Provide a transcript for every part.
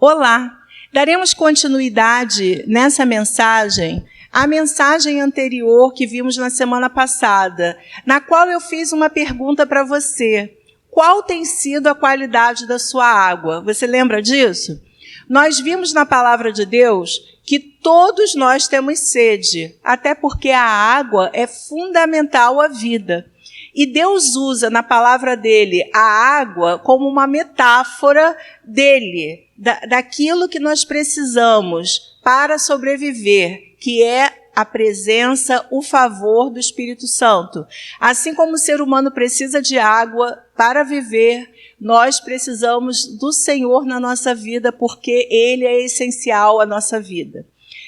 Olá! Daremos continuidade nessa mensagem à mensagem anterior que vimos na semana passada, na qual eu fiz uma pergunta para você. Qual tem sido a qualidade da sua água? Você lembra disso? Nós vimos na palavra de Deus que todos nós temos sede, até porque a água é fundamental à vida. E Deus usa na palavra dele a água como uma metáfora dele, daquilo que nós precisamos para sobreviver, que é a presença, o favor do Espírito Santo. Assim como o ser humano precisa de água para viver, nós precisamos do Senhor na nossa vida, porque Ele é essencial à nossa vida.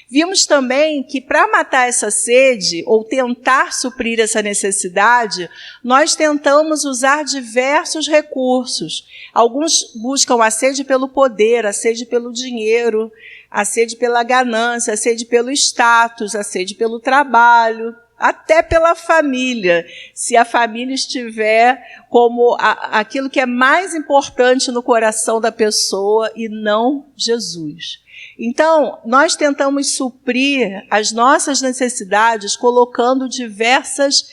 Vimos também que para matar essa sede, ou tentar suprir essa necessidade, nós tentamos usar diversos recursos. Alguns buscam a sede pelo poder, a sede pelo dinheiro, a sede pela ganância, a sede pelo status, a sede pelo trabalho, até pela família, se a família estiver como aquilo que é mais importante no coração da pessoa e não Jesus. Então, nós tentamos suprir as nossas necessidades colocando diversas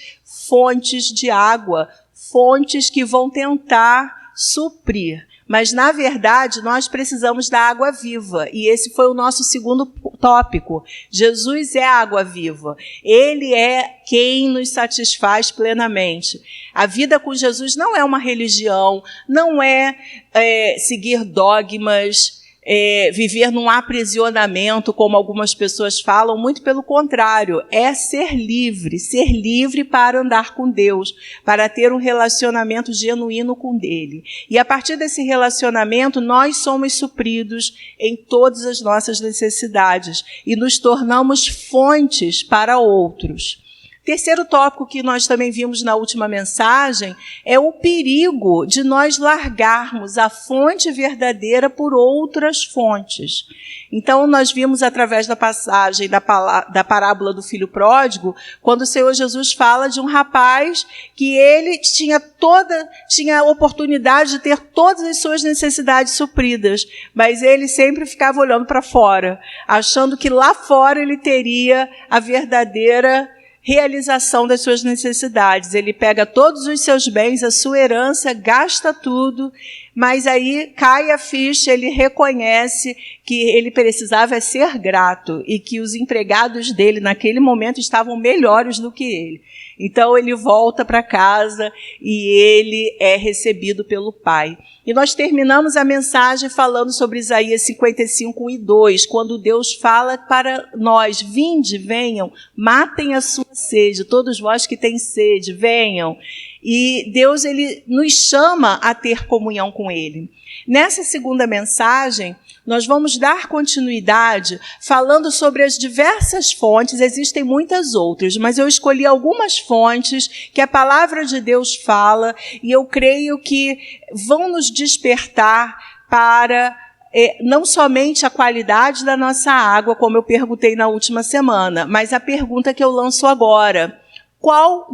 fontes de água, fontes que vão tentar suprir. Mas, na verdade, nós precisamos da água viva. E esse foi o nosso segundo tópico. Jesus é a água viva. Ele é quem nos satisfaz plenamente. A vida com Jesus não é uma religião, não é seguir dogmas, viver num aprisionamento, como algumas pessoas falam, muito pelo contrário, é ser livre para andar com Deus, para ter um relacionamento genuíno com Ele. E a partir desse relacionamento, nós somos supridos em todas as nossas necessidades e nos tornamos fontes para outros. Terceiro tópico que nós também vimos na última mensagem é o perigo de nós largarmos a fonte verdadeira por outras fontes. Então, nós vimos através da passagem da parábola do filho pródigo, quando o Senhor Jesus fala de um rapaz que ele tinha a oportunidade de ter todas as suas necessidades supridas, mas ele sempre ficava olhando para fora, achando que lá fora ele teria a verdadeira realização das suas necessidades. Ele pega todos os seus bens, a sua herança, gasta tudo, mas aí cai a ficha, ele reconhece que ele precisava ser grato e que os empregados dele naquele momento estavam melhores do que ele. Então ele volta para casa e ele é recebido pelo Pai. E nós terminamos a mensagem falando sobre Isaías 55, 1 e 2, quando Deus fala para nós: vinde, venham, matem a sua sede, todos vós que têm sede, venham. E Deus, ele nos chama a ter comunhão com Ele. Nessa segunda mensagem, nós vamos dar continuidade falando sobre as diversas fontes, existem muitas outras, mas eu escolhi algumas fontes que a palavra de Deus fala e eu creio que vão nos despertar para não somente a qualidade da nossa água, como eu perguntei na última semana, mas a pergunta que eu lanço agora: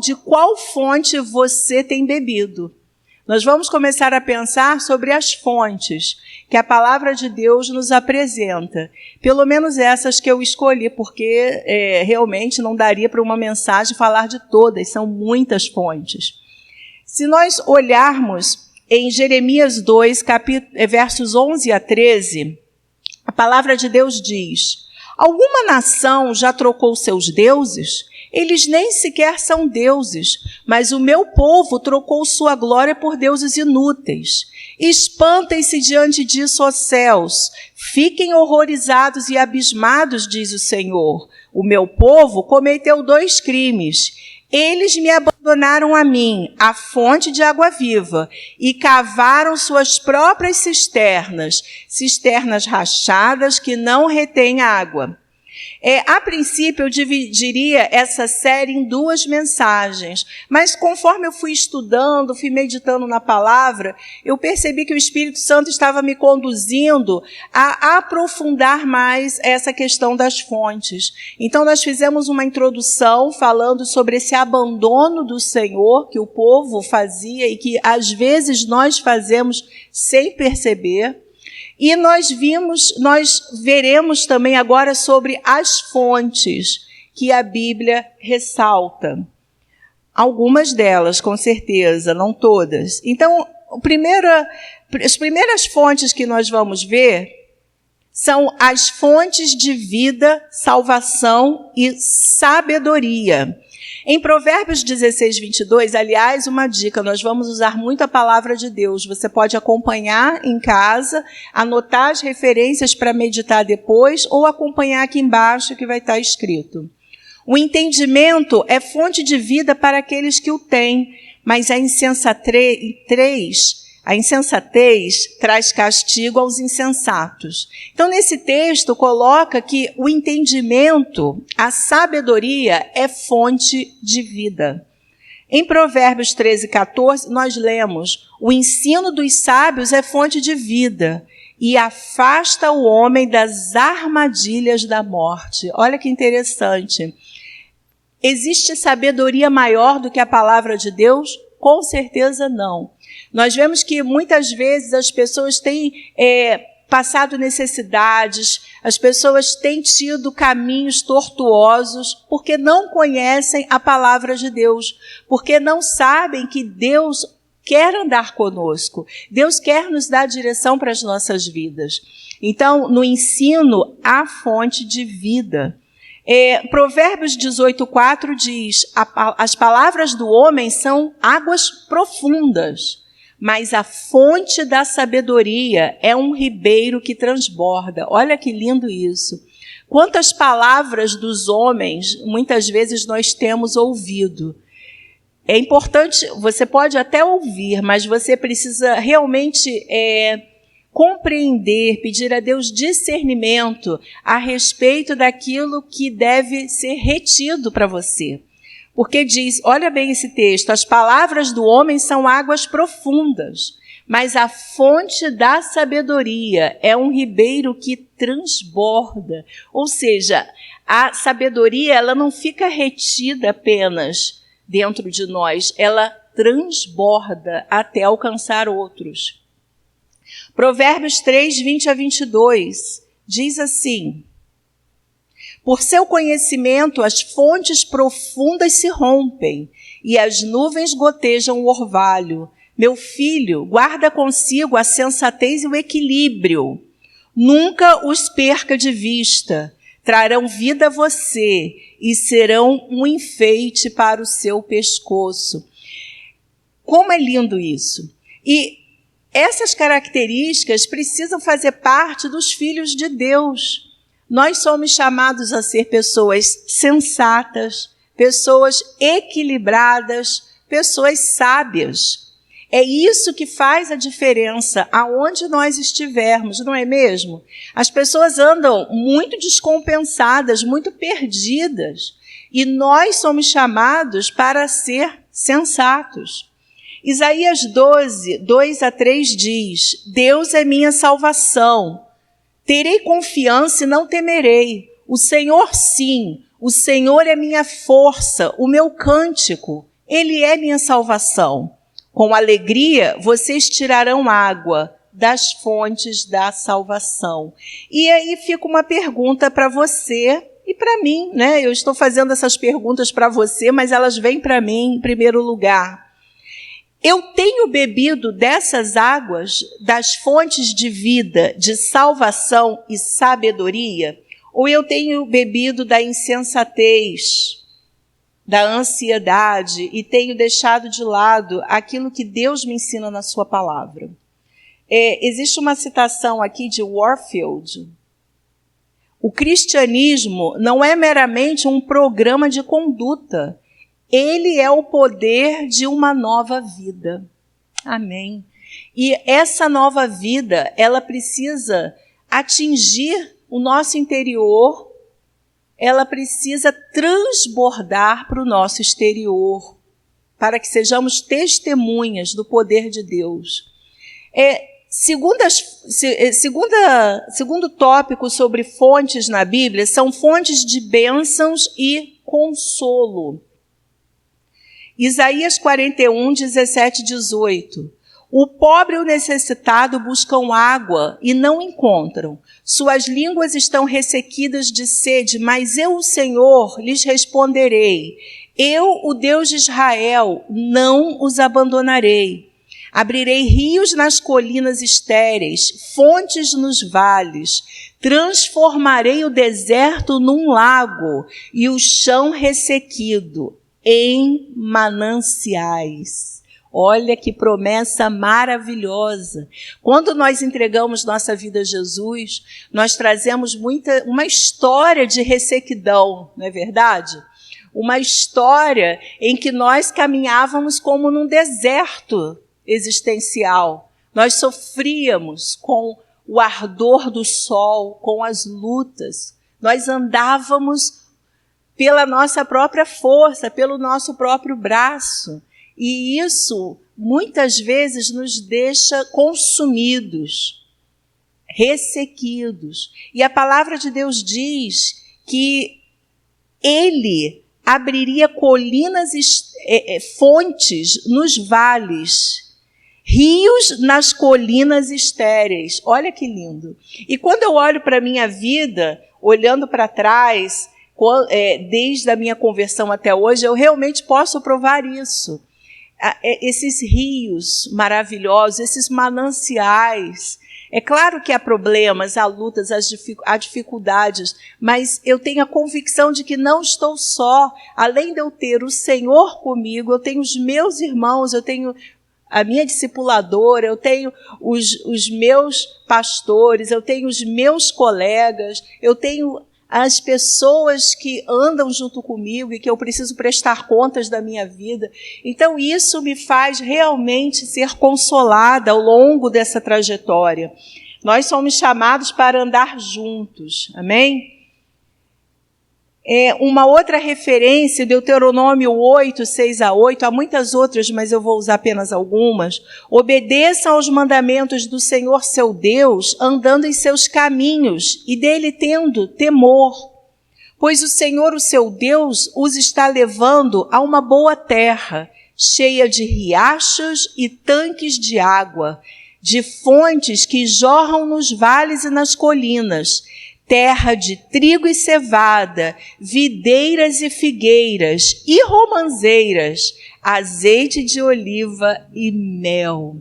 de qual fonte você tem bebido? Nós vamos começar a pensar sobre as fontes que a palavra de Deus nos apresenta. Pelo menos essas que eu escolhi, porque realmente não daria para uma mensagem falar de todas, são muitas fontes. Se nós olharmos em Jeremias 2, versos 11 a 13, a palavra de Deus diz: alguma nação já trocou seus deuses? Eles nem sequer são deuses, mas o meu povo trocou sua glória por deuses inúteis. Espantem-se diante disso, ó céus, fiquem horrorizados e abismados, diz o Senhor. O meu povo cometeu 2 crimes. Eles me abandonaram a mim, a fonte de água viva, e cavaram suas próprias cisternas rachadas que não retêm água. A princípio, eu dividiria essa série em 2 mensagens, mas conforme eu fui estudando, fui meditando na palavra, eu percebi que o Espírito Santo estava me conduzindo a aprofundar mais essa questão das fontes. Então, nós fizemos uma introdução falando sobre esse abandono do Senhor que o povo fazia e que, às vezes, nós fazemos sem perceber. E nós veremos também agora sobre as fontes que a Bíblia ressalta. Algumas delas, com certeza, não todas. Então, as primeiras fontes que nós vamos ver são as fontes de vida, salvação e sabedoria. Em Provérbios 16, 22, aliás, uma dica, nós vamos usar muito a palavra de Deus. Você pode acompanhar em casa, anotar as referências para meditar depois, ou acompanhar aqui embaixo que vai estar escrito. O entendimento é fonte de vida para aqueles que o têm, mas a insensatez traz castigo aos insensatos. Então, nesse texto, coloca que o entendimento, a sabedoria, é fonte de vida. Em Provérbios 13, 14, nós lemos: o ensino dos sábios é fonte de vida e afasta o homem das armadilhas da morte. Olha que interessante. Existe sabedoria maior do que a palavra de Deus? Com certeza não. Nós vemos que muitas vezes as pessoas têm passado necessidades, as pessoas têm tido caminhos tortuosos porque não conhecem a palavra de Deus, porque não sabem que Deus quer andar conosco, Deus quer nos dar direção para as nossas vidas. Então, no ensino, há fonte de vida. Provérbios 18:4 diz: as palavras do homem são águas profundas, mas a fonte da sabedoria é um ribeiro que transborda. Olha que lindo isso. Quantas palavras dos homens, muitas vezes nós temos ouvido. É importante, você pode até ouvir, mas você precisa realmente compreender, pedir a Deus discernimento a respeito daquilo que deve ser retido para você. Porque diz, olha bem esse texto, as palavras do homem são águas profundas, mas a fonte da sabedoria é um ribeiro que transborda. Ou seja, a sabedoria ela não fica retida apenas dentro de nós, ela transborda até alcançar outros. Provérbios 3, 20 a 22, diz assim: por seu conhecimento as fontes profundas se rompem, e as nuvens gotejam o orvalho. Meu filho, guarda consigo a sensatez e o equilíbrio. Nunca os perca de vista. Trarão vida a você e serão um enfeite para o seu pescoço. Como é lindo isso! E essas características precisam fazer parte dos filhos de Deus. Nós somos chamados a ser pessoas sensatas, pessoas equilibradas, pessoas sábias. É isso que faz a diferença aonde nós estivermos, não é mesmo? As pessoas andam muito descompensadas, muito perdidas, e nós somos chamados para ser sensatos. Isaías 12, 2 a 3 diz: Deus é minha salvação. Terei confiança e não temerei. O Senhor, sim, o Senhor é minha força, o meu cântico. Ele é minha salvação. Com alegria, vocês tirarão água das fontes da salvação. E aí fica uma pergunta para você e para mim, né? Eu estou fazendo essas perguntas para você, mas elas vêm para mim em primeiro lugar. Eu tenho bebido dessas águas, das fontes de vida, de salvação e sabedoria? Ou eu tenho bebido da insensatez, da ansiedade e tenho deixado de lado aquilo que Deus me ensina na sua palavra? Existe uma citação aqui de Warfield. O cristianismo não é meramente um programa de conduta. Ele é o poder de uma nova vida. Amém. E essa nova vida, ela precisa atingir o nosso interior, ela precisa transbordar para o nosso exterior, para que sejamos testemunhas do poder de Deus. Segundo tópico sobre fontes na Bíblia, são fontes de bênçãos e consolo. Isaías 41, 17 e 18. O pobre e o necessitado buscam água e não encontram. Suas línguas estão ressequidas de sede, mas eu, o Senhor, lhes responderei. Eu, o Deus de Israel, não os abandonarei. Abrirei rios nas colinas estéreis, fontes nos vales. Transformarei o deserto num lago e o chão ressequido em mananciais. Olha que promessa maravilhosa. Quando nós entregamos nossa vida a Jesus, nós trazemos uma história de ressequidão, não é verdade? Uma história em que nós caminhávamos como num deserto existencial. Nós sofríamos com o ardor do sol, com as lutas. Nós andávamos pela nossa própria força, pelo nosso próprio braço. E isso, muitas vezes, nos deixa consumidos, ressequidos. E a palavra de Deus diz que Ele abriria colinas, fontes nos vales, rios nas colinas estéreis. Olha que lindo. E quando eu olho para a minha vida, olhando para trás, desde a minha conversão até hoje, eu realmente posso provar isso. Esses rios maravilhosos, esses mananciais. É claro que há problemas, há lutas, há dificuldades, mas eu tenho a convicção de que não estou só. Além de eu ter o Senhor comigo, eu tenho os meus irmãos, eu tenho a minha discipuladora, eu tenho os meus pastores, eu tenho os meus colegas, eu tenho as pessoas que andam junto comigo e que eu preciso prestar contas da minha vida. Então, isso me faz realmente ser consolada ao longo dessa trajetória. Nós somos chamados para andar juntos, amém? Uma outra referência, Deuteronômio 8, 6-8, há muitas outras, mas eu vou usar apenas algumas. Obedeçam aos mandamentos do Senhor seu Deus, andando em seus caminhos e dele tendo temor. Pois o Senhor, o seu Deus, os está levando a uma boa terra, cheia de riachos e tanques de água, de fontes que jorram nos vales e nas colinas, terra de trigo e cevada, videiras e figueiras e romãzeiras, azeite de oliva e mel.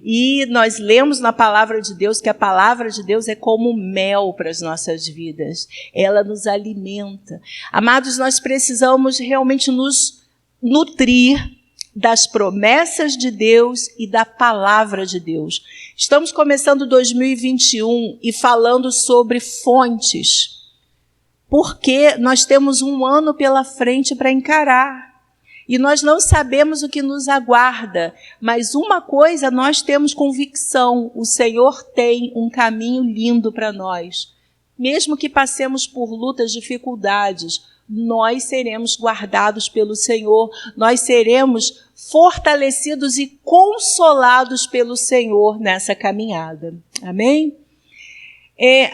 E nós lemos na palavra de Deus que a palavra de Deus é como mel para as nossas vidas. Ela nos alimenta. Amados, nós precisamos realmente nos nutrir das promessas de Deus e da palavra de Deus. Estamos começando 2021 e falando sobre fontes, porque nós temos um ano pela frente para encarar. E nós não sabemos o que nos aguarda, mas uma coisa nós temos convicção: o Senhor tem um caminho lindo para nós. Mesmo que passemos por lutas, dificuldades, nós seremos guardados pelo Senhor, nós seremos fortalecidos e consolados pelo Senhor nessa caminhada. Amém?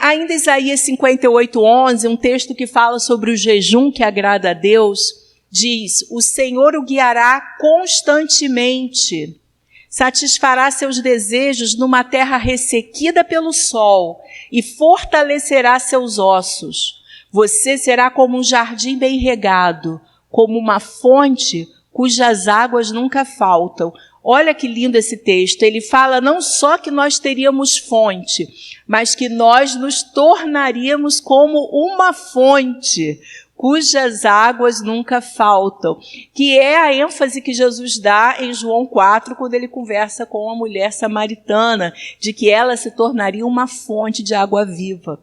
Ainda Isaías 58:11, um texto que fala sobre o jejum que agrada a Deus, diz: o Senhor o guiará constantemente, satisfará seus desejos numa terra ressequida pelo sol e fortalecerá seus ossos. Você será como um jardim bem regado, como uma fonte cujas águas nunca faltam. Olha que lindo esse texto. Ele fala não só que nós teríamos fonte, mas que nós nos tornaríamos como uma fonte cujas águas nunca faltam, que é a ênfase que Jesus dá em João 4, quando ele conversa com a mulher samaritana, de que ela se tornaria uma fonte de água viva.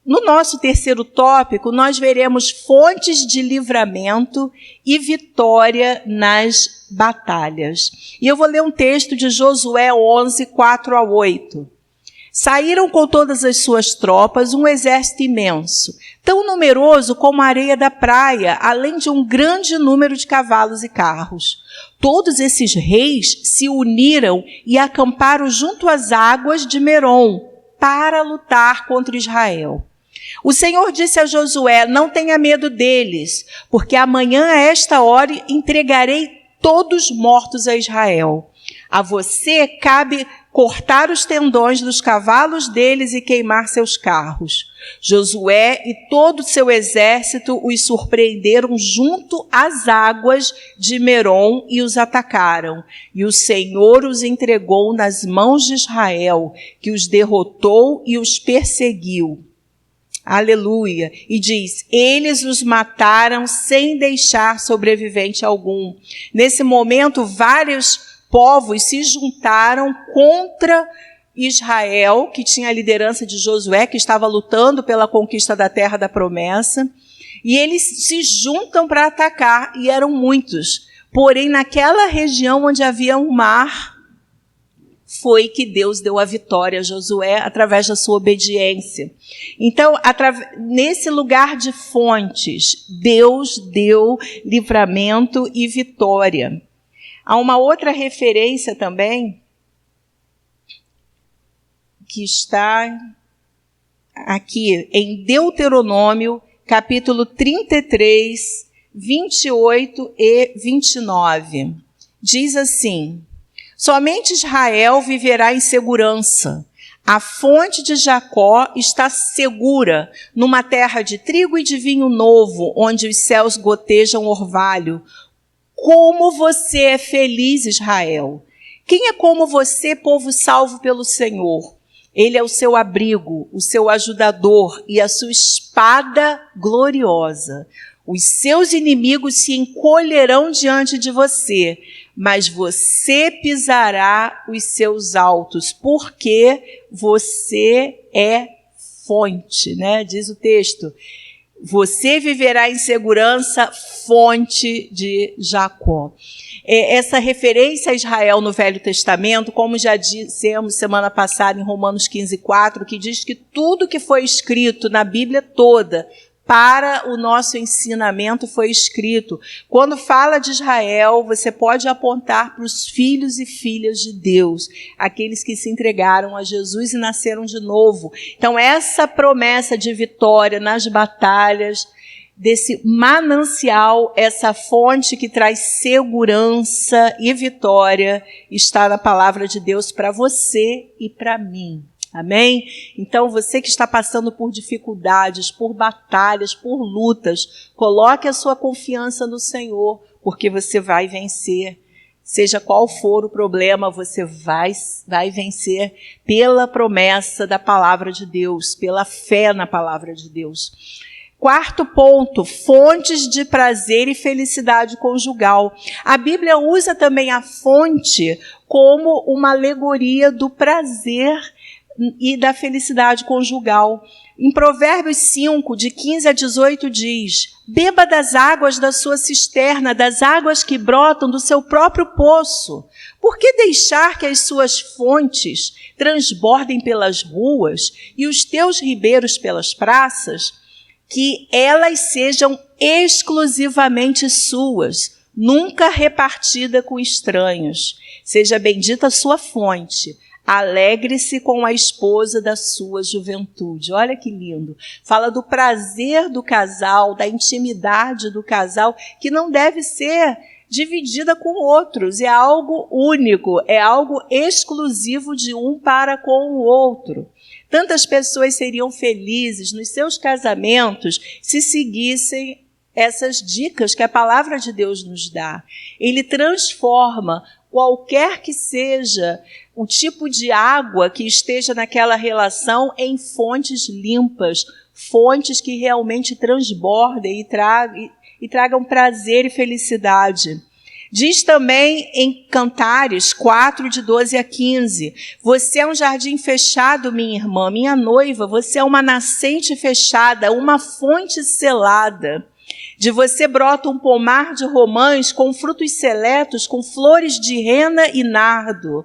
No nosso terceiro tópico, nós veremos fontes de livramento e vitória nas batalhas. E eu vou ler um texto de Josué 11, 4-8. Saíram com todas as suas tropas um exército imenso, tão numeroso como a areia da praia, além de um grande número de cavalos e carros. Todos esses reis se uniram e acamparam junto às águas de Merom para lutar contra Israel. O Senhor disse a Josué: não tenha medo deles, porque amanhã a esta hora entregarei todos mortos a Israel. A você cabe cortar os tendões dos cavalos deles e queimar seus carros. Josué e todo o seu exército os surpreenderam junto às águas de Merom e os atacaram. E o Senhor os entregou nas mãos de Israel, que os derrotou e os perseguiu. Aleluia. E diz, eles os mataram sem deixar sobrevivente algum. Nesse momento, vários povos se juntaram contra Israel, que tinha a liderança de Josué, que estava lutando pela conquista da terra da promessa, e eles se juntam para atacar, e eram muitos. Porém, naquela região onde havia um mar, foi que Deus deu a vitória a Josué através da sua obediência. Então, nesse lugar de fontes, Deus deu livramento e vitória. Há uma outra referência também, que está aqui em Deuteronômio, capítulo 33, 28 e 29. Diz assim, somente Israel viverá em segurança. A fonte de Jacó está segura numa terra de trigo e de vinho novo, onde os céus gotejam orvalho. Como você é feliz, Israel! Quem é como você, povo salvo pelo Senhor? Ele é o seu abrigo, o seu ajudador e a sua espada gloriosa. Os seus inimigos se encolherão diante de você, mas você pisará os seus altos, porque você é fonte, né? Diz o texto. Você viverá em segurança, fonte de Jacó. Essa referência a Israel no Velho Testamento, como já dissemos semana passada em Romanos 15:4, que diz que tudo que foi escrito na Bíblia toda para o nosso ensinamento foi escrito. Quando fala de Israel, você pode apontar para os filhos e filhas de Deus, aqueles que se entregaram a Jesus e nasceram de novo. Então, essa promessa de vitória nas batalhas, desse manancial, essa fonte que traz segurança e vitória, está na palavra de Deus para você e para mim. Amém? Então, você que está passando por dificuldades, por batalhas, por lutas, coloque a sua confiança no Senhor, porque você vai vencer. Seja qual for o problema, você vai vencer pela promessa da palavra de Deus, pela fé na palavra de Deus. Quarto ponto, fontes de prazer e felicidade conjugal. A Bíblia usa também a fonte como uma alegoria do prazer e da felicidade conjugal. Em Provérbios 5, de 15 a 18, diz, beba das águas da sua cisterna, das águas que brotam do seu próprio poço. Por que deixar que as suas fontes transbordem pelas ruas e os teus ribeiros pelas praças? Que elas sejam exclusivamente suas, nunca repartida com estranhos. Seja bendita a sua fonte. Alegre-se com a esposa da sua juventude. Olha que lindo. Fala do prazer do casal, da intimidade do casal, que não deve ser dividida com outros. É algo único, é algo exclusivo de um para com o outro. Tantas pessoas seriam felizes nos seus casamentos se seguissem essas dicas que a palavra de Deus nos dá. Ele transforma qualquer que seja o tipo de água que esteja naquela relação em fontes limpas, fontes que realmente transbordem e tragam prazer e felicidade. Diz também em Cantares 4, de 12 a 15, você é um jardim fechado, minha irmã, minha noiva, você é uma nascente fechada, uma fonte selada. De você brota um pomar de romãs com frutos seletos, com flores de rena e nardo,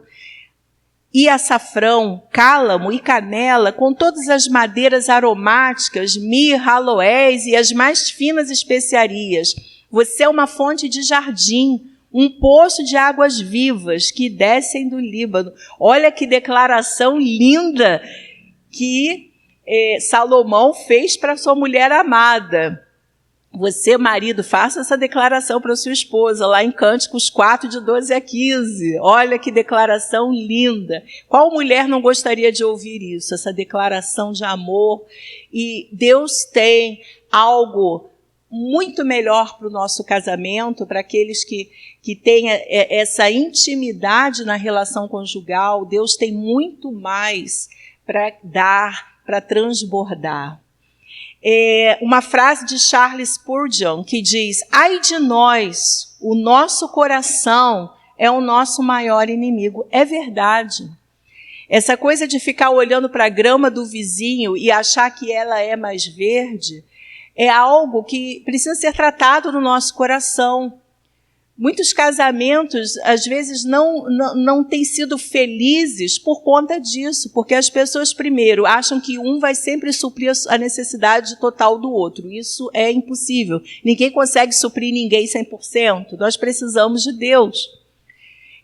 e açafrão, cálamo e canela, com todas as madeiras aromáticas, mirra, aloés e as mais finas especiarias. Você é uma fonte de jardim, um poço de águas vivas que descem do Líbano. Olha que declaração linda que Salomão fez para sua mulher amada. Você, marido, faça essa declaração para sua esposa, lá em Cânticos 4, de 12 a 15. Olha que declaração linda. Qual mulher não gostaria de ouvir isso? Essa declaração de amor. E Deus tem algo muito melhor para o nosso casamento, para aqueles que têm essa intimidade na relação conjugal. Deus tem muito mais para dar, para transbordar. Uma frase de Charles Spurgeon que diz: ai de nós, o nosso coração é o nosso maior inimigo. É verdade. Essa coisa de ficar olhando para a grama do vizinho e achar que ela é mais verde é algo que precisa ser tratado no nosso coração. Muitos casamentos, às vezes, não têm sido felizes por conta disso, porque as pessoas, primeiro, acham que um vai sempre suprir a necessidade total do outro. Isso é impossível. Ninguém consegue suprir ninguém 100%. Nós precisamos de Deus.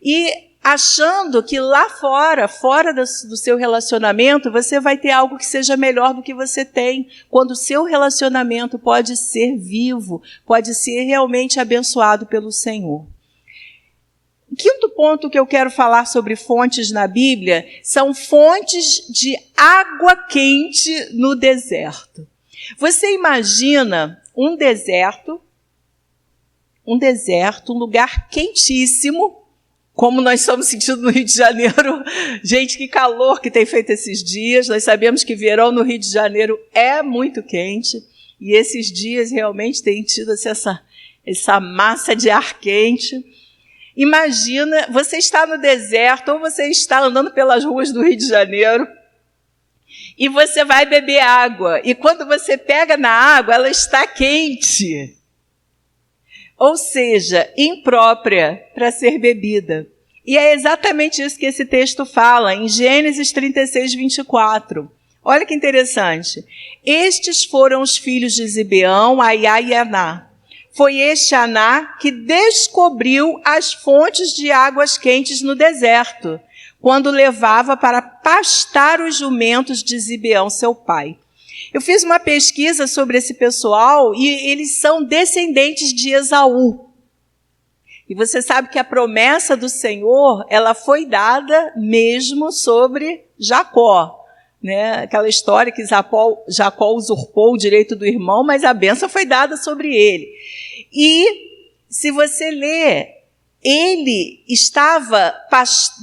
E achando que lá fora do seu relacionamento, você vai ter algo que seja melhor do que você tem, quando o seu relacionamento pode ser vivo, pode ser realmente abençoado pelo Senhor. O quinto ponto que eu quero falar sobre fontes na Bíblia são fontes de água quente no deserto. Você imagina um deserto, um lugar quentíssimo, como nós estamos sentindo no Rio de Janeiro. Gente, que calor que tem feito esses dias. Nós sabemos que verão no Rio de Janeiro é muito quente. E esses dias realmente tem tido essa massa de ar quente. Imagina, você está no deserto ou você está andando pelas ruas do Rio de Janeiro e você vai beber água. E quando você pega na água, ela está quente. Ou seja, imprópria para ser bebida. E é exatamente isso que esse texto fala, em Gênesis 36, 24. Olha que interessante. Estes foram os filhos de Zibeão, Aiá e Aná. Foi este Aná que descobriu as fontes de águas quentes no deserto, quando levava para pastar os jumentos de Zibeão, seu pai. Eu fiz uma pesquisa sobre esse pessoal e eles são descendentes de Esaú. E você sabe que a promessa do Senhor, ela foi dada mesmo sobre Jacó, né? Aquela história que Jacó usurpou o direito do irmão, mas a bênção foi dada sobre ele. E se você ler, ele estava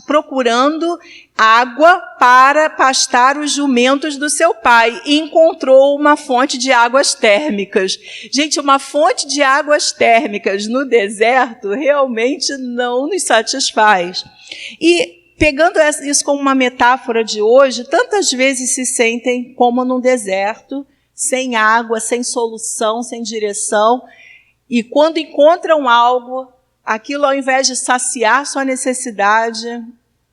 procurando água para pastar os jumentos do seu pai e encontrou uma fonte de águas térmicas. Gente, uma fonte de águas térmicas no deserto realmente não nos satisfaz. E pegando isso como uma metáfora de hoje, tantas vezes se sentem como num deserto, sem água, sem solução, sem direção, e quando encontram algo, aquilo, ao invés de saciar sua necessidade,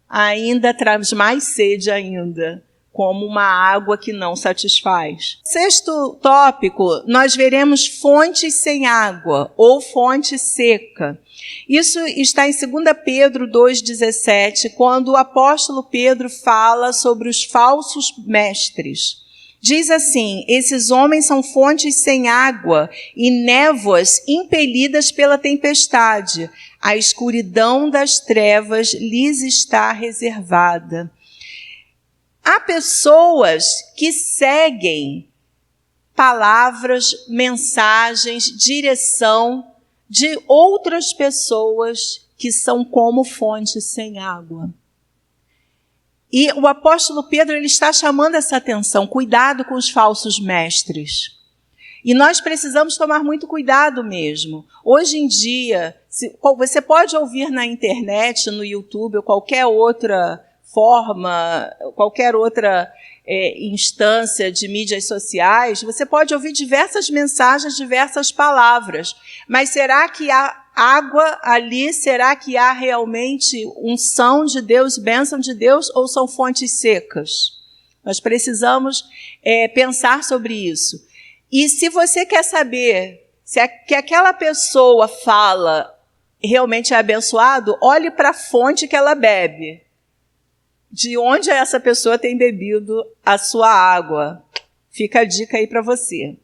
ainda traz mais sede ainda, como uma água que não satisfaz. Sexto tópico, nós veremos fontes sem água, ou fonte seca. Isso está em 2 Pedro 2,17, quando o apóstolo Pedro fala sobre os falsos mestres. Diz assim: esses homens são fontes sem água e névoas impelidas pela tempestade. A escuridão das trevas lhes está reservada. Há pessoas que seguem palavras, mensagens, direção de outras pessoas que são como fontes sem água. E o apóstolo Pedro, ele está chamando essa atenção, cuidado com os falsos mestres. E nós precisamos tomar muito cuidado mesmo. Hoje em dia, você pode ouvir na internet, no YouTube, ou qualquer outra forma, qualquer outra instância de mídias sociais, você pode ouvir diversas mensagens, diversas palavras. Mas será que há água ali? Será que há realmente unção de Deus, bênção de Deus, ou são fontes secas? Nós precisamos pensar sobre isso. E se você quer saber se que aquela pessoa fala realmente é abençoado, olhe para a fonte que ela bebe. De onde essa pessoa tem bebido a sua água? Fica a dica aí para você.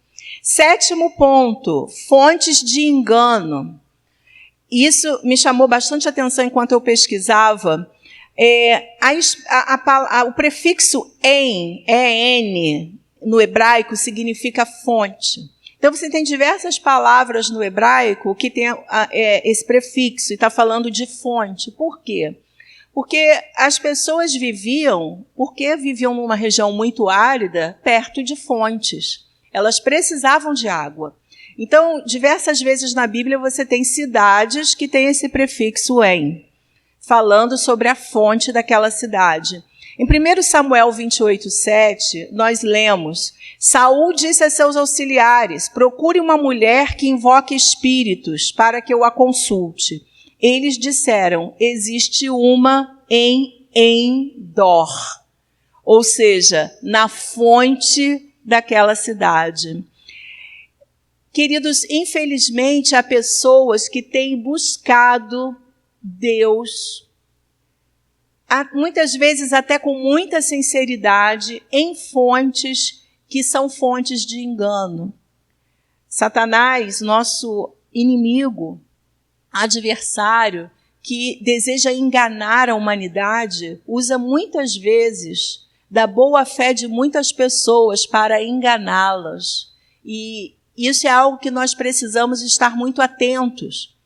7º ponto, fontes de engano. Isso me chamou bastante atenção enquanto eu pesquisava. O prefixo en, no hebraico, significa fonte. Então, você tem diversas palavras no hebraico que tem esse prefixo e está falando de fonte. Por quê? Porque as pessoas viviam numa região muito árida, perto de fontes. Elas precisavam de água. Então, diversas vezes na Bíblia você tem cidades que têm esse prefixo en, falando sobre a fonte daquela cidade. Em 1 Samuel 28:7, nós lemos: Saul disse a seus auxiliares: procure uma mulher que invoque espíritos para que eu a consulte. Eles disseram: existe uma em Endor, ou seja, na fonte daquela cidade. Queridos, infelizmente, há pessoas que têm buscado Deus, muitas vezes até com muita sinceridade, em fontes que são fontes de engano. Satanás, nosso inimigo, adversário, que deseja enganar a humanidade, usa muitas vezes da boa fé de muitas pessoas para enganá-las. E isso é algo que nós precisamos estar muito atentos.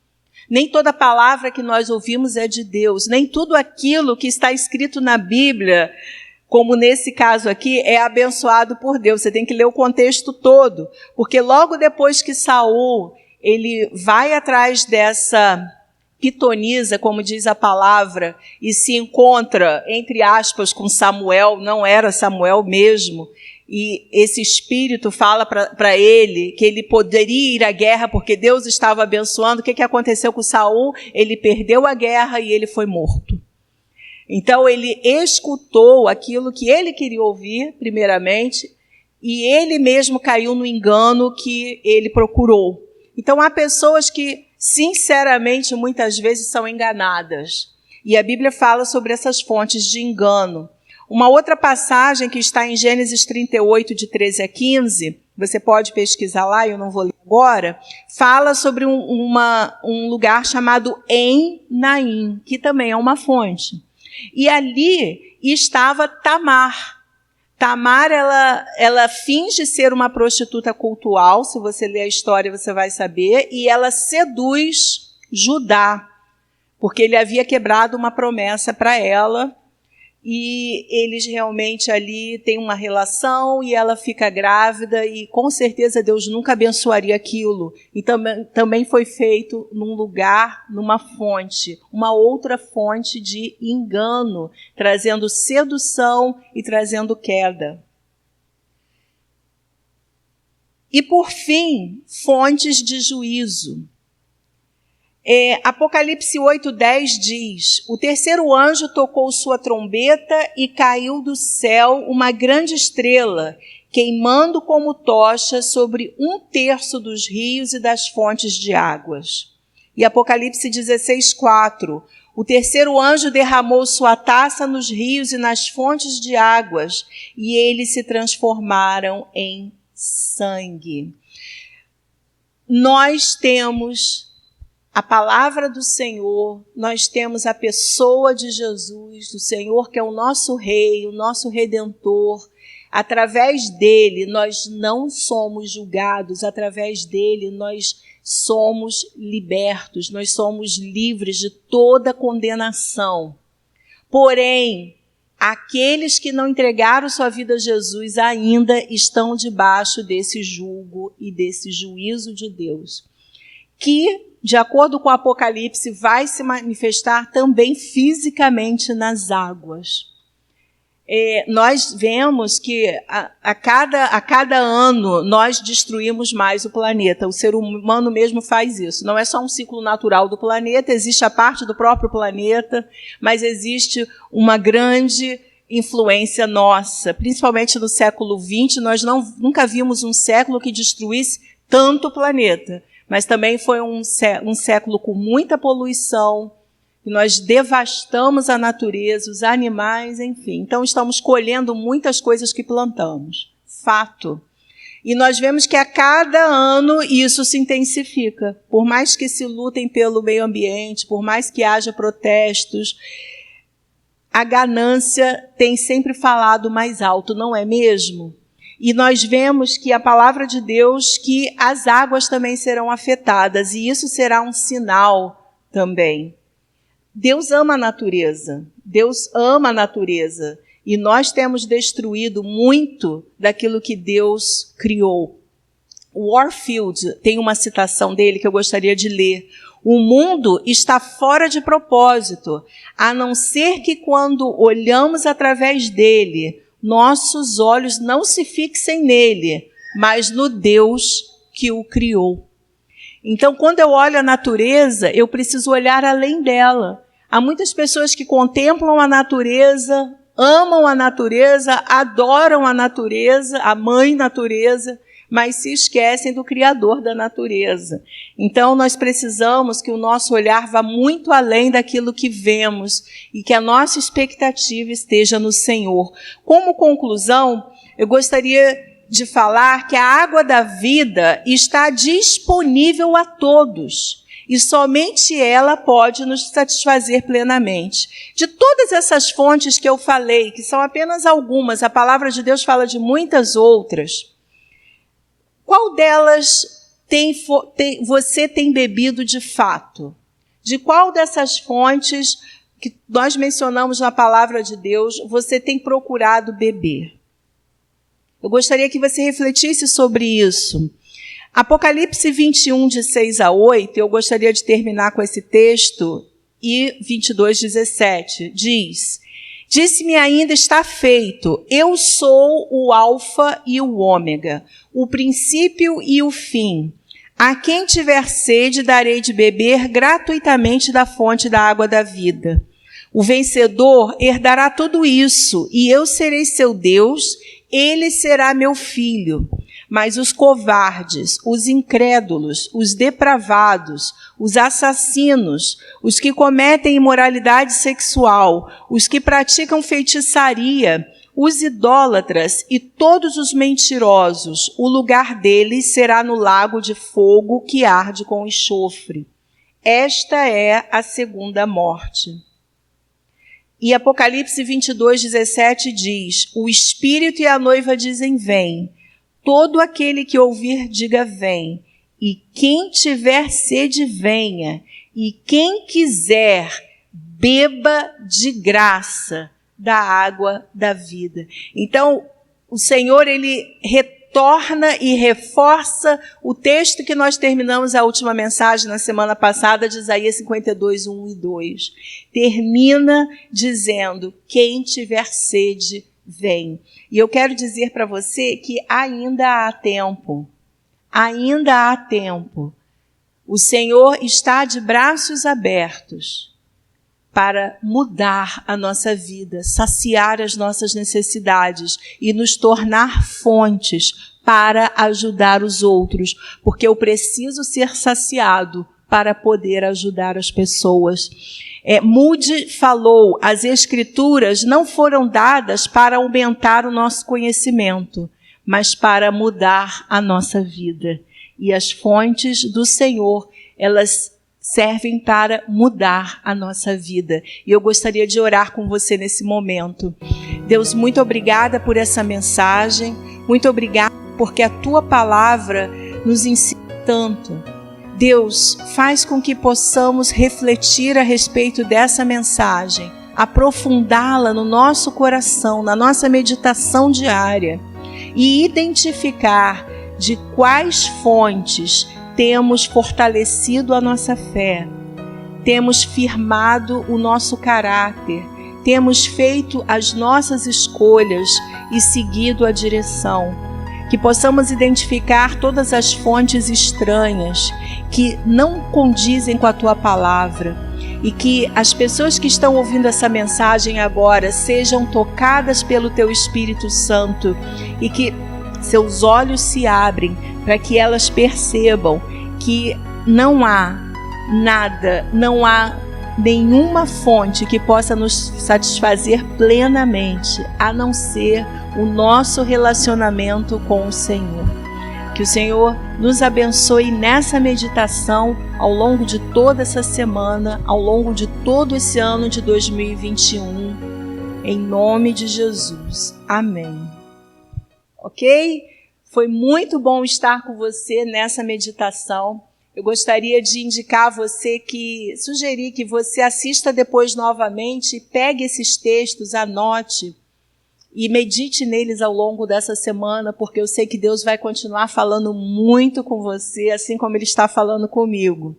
Nem toda palavra que nós ouvimos é de Deus, nem tudo aquilo que está escrito na Bíblia, como nesse caso aqui, é abençoado por Deus. Você tem que ler o contexto todo, porque logo depois que Saul ele vai atrás dessa pitonisa, como diz a palavra, e se encontra, entre aspas, com Samuel, não era Samuel mesmo, e esse espírito fala para ele que ele poderia ir à guerra porque Deus estava abençoando. O que aconteceu com Saul? Ele perdeu a guerra e ele foi morto. Então ele escutou aquilo que ele queria ouvir, primeiramente, e ele mesmo caiu no engano que ele procurou. Então há pessoas que, sinceramente, muitas vezes são enganadas. E a Bíblia fala sobre essas fontes de engano. Uma outra passagem que está em Gênesis 38, de 13 a 15, você pode pesquisar lá, eu não vou ler agora, fala sobre um lugar chamado En-Naim, que também é uma fonte. E ali estava Tamar. Tamar, ela finge ser uma prostituta cultual, se você ler a história você vai saber, e ela seduz Judá, porque ele havia quebrado uma promessa para ela, e eles realmente ali têm uma relação e ela fica grávida e com certeza Deus nunca abençoaria aquilo. E também foi feito num lugar, numa fonte, uma outra fonte de engano, trazendo sedução e trazendo queda. E por fim, fontes de juízo. Apocalipse 8:10 diz: o terceiro anjo tocou sua trombeta e caiu do céu uma grande estrela, queimando como tocha sobre 1/3 dos rios e das fontes de águas. E Apocalipse 16:4: o terceiro anjo derramou sua taça nos rios e nas fontes de águas, e eles se transformaram em sangue. Nós temos a palavra do Senhor, nós temos a pessoa de Jesus, do Senhor que é o nosso Rei, o nosso Redentor. Através dele nós não somos julgados, através dele nós somos libertos, nós somos livres de toda condenação. Porém, aqueles que não entregaram sua vida a Jesus ainda estão debaixo desse julgo e desse juízo de Deus, que, de acordo com o Apocalipse, vai se manifestar também fisicamente nas águas. Nós vemos que a cada ano nós destruímos mais o planeta. O ser humano mesmo faz isso. Não é só um ciclo natural do planeta, existe a parte do próprio planeta, mas existe uma grande influência nossa. Principalmente no século XX, nós nunca vimos um século que destruísse tanto o planeta. Mas também foi um século com muita poluição, e nós devastamos a natureza, os animais, enfim. Então, estamos colhendo muitas coisas que plantamos. Fato. E nós vemos que a cada ano isso se intensifica. Por mais que se lutem pelo meio ambiente, por mais que haja protestos, a ganância tem sempre falado mais alto, não é mesmo? E nós vemos que a palavra de Deus, que as águas também serão afetadas, e isso será um sinal também. Deus ama a natureza, Deus ama a natureza, e nós temos destruído muito daquilo que Deus criou. O Warfield tem uma citação dele que eu gostaria de ler. O mundo está fora de propósito, a não ser que quando olhamos através dele, nossos olhos não se fixem nele, mas no Deus que o criou. Então, quando eu olho a natureza, eu preciso olhar além dela. Há muitas pessoas que contemplam a natureza, amam a natureza, adoram a natureza, a mãe natureza, mas se esquecem do Criador da natureza. Então, nós precisamos que o nosso olhar vá muito além daquilo que vemos e que a nossa expectativa esteja no Senhor. Como conclusão, eu gostaria de falar que a água da vida está disponível a todos. E somente ela pode nos satisfazer plenamente. De todas essas fontes que eu falei, que são apenas algumas, a palavra de Deus fala de muitas outras, qual delas você tem bebido de fato? De qual dessas fontes que nós mencionamos na palavra de Deus você tem procurado beber? Eu gostaria que você refletisse sobre isso. Apocalipse 21, de 6 a 8, eu gostaria de terminar com esse texto, e 22, 17, diz: Disse-me ainda, está feito, eu sou o Alfa e o Ômega, o princípio e o fim. A quem tiver sede, darei de beber gratuitamente da fonte da água da vida. O vencedor herdará tudo isso, e eu serei seu Deus, ele será meu filho. Mas os covardes, os incrédulos, os depravados, os assassinos, os que cometem imoralidade sexual, os que praticam feitiçaria, os idólatras e todos os mentirosos, o lugar deles será no lago de fogo que arde com enxofre. Esta é a segunda morte. E Apocalipse 22, 17 diz: O Espírito e a noiva dizem: vem. Todo aquele que ouvir, diga: vem. E quem tiver sede, venha. E quem quiser, beba de graça da água da vida. Então, o Senhor, ele retorna e reforça o texto que nós terminamos a última mensagem na semana passada, de Isaías 52, 1 e 2. Termina dizendo: quem tiver sede, vem. E eu quero dizer para você que ainda há tempo. Ainda há tempo. O Senhor está de braços abertos para mudar a nossa vida, saciar as nossas necessidades e nos tornar fontes para ajudar os outros, porque eu preciso ser saciado para poder ajudar as pessoas. Moody falou: as Escrituras não foram dadas para aumentar o nosso conhecimento, mas para mudar a nossa vida. E as fontes do Senhor, elas servem para mudar a nossa vida. E eu gostaria de orar com você nesse momento. Deus, muito obrigada por essa mensagem, muito obrigada porque a Tua palavra nos ensina tanto. Deus, faz com que possamos refletir a respeito dessa mensagem, aprofundá-la no nosso coração, na nossa meditação diária e identificar de quais fontes temos fortalecido a nossa fé, temos firmado o nosso caráter, temos feito as nossas escolhas e seguido a direção. Que possamos identificar todas as fontes estranhas que não condizem com a Tua palavra e que as pessoas que estão ouvindo essa mensagem agora sejam tocadas pelo Teu Espírito Santo e que seus olhos se abrem para que elas percebam que não há nada, não há nenhuma fonte que possa nos satisfazer plenamente, a não ser o nosso relacionamento com o Senhor. Que o Senhor nos abençoe nessa meditação ao longo de toda essa semana, ao longo de todo esse ano de 2021, em nome de Jesus. Amém. Ok? Foi muito bom estar com você nessa meditação. Eu gostaria de indicar a você sugerir que você assista depois novamente, pegue esses textos, anote e medite neles ao longo dessa semana, porque eu sei que Deus vai continuar falando muito com você, assim como Ele está falando comigo.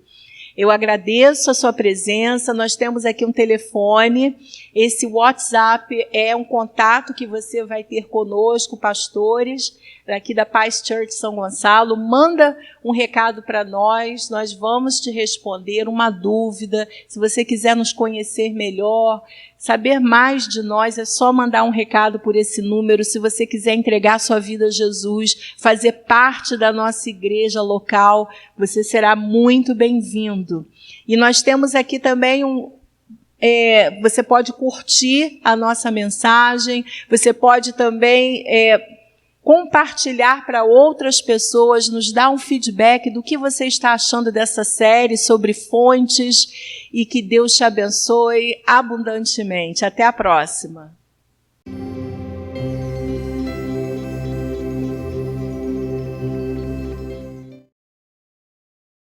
Eu agradeço a sua presença. Nós temos aqui um telefone. Esse WhatsApp é um contato que você vai ter conosco, pastores, aqui da Paz Church São Gonçalo. Manda um recado para nós vamos te responder uma dúvida. Se você quiser nos conhecer melhor, saber mais de nós, é só mandar um recado por esse número. Se você quiser entregar sua vida a Jesus, fazer parte da nossa igreja local, você será muito bem-vindo. E nós temos aqui também você pode curtir a nossa mensagem, você pode também compartilhar para outras pessoas, nos dar um feedback do que você está achando dessa série sobre fontes, e que Deus te abençoe abundantemente. Até a próxima.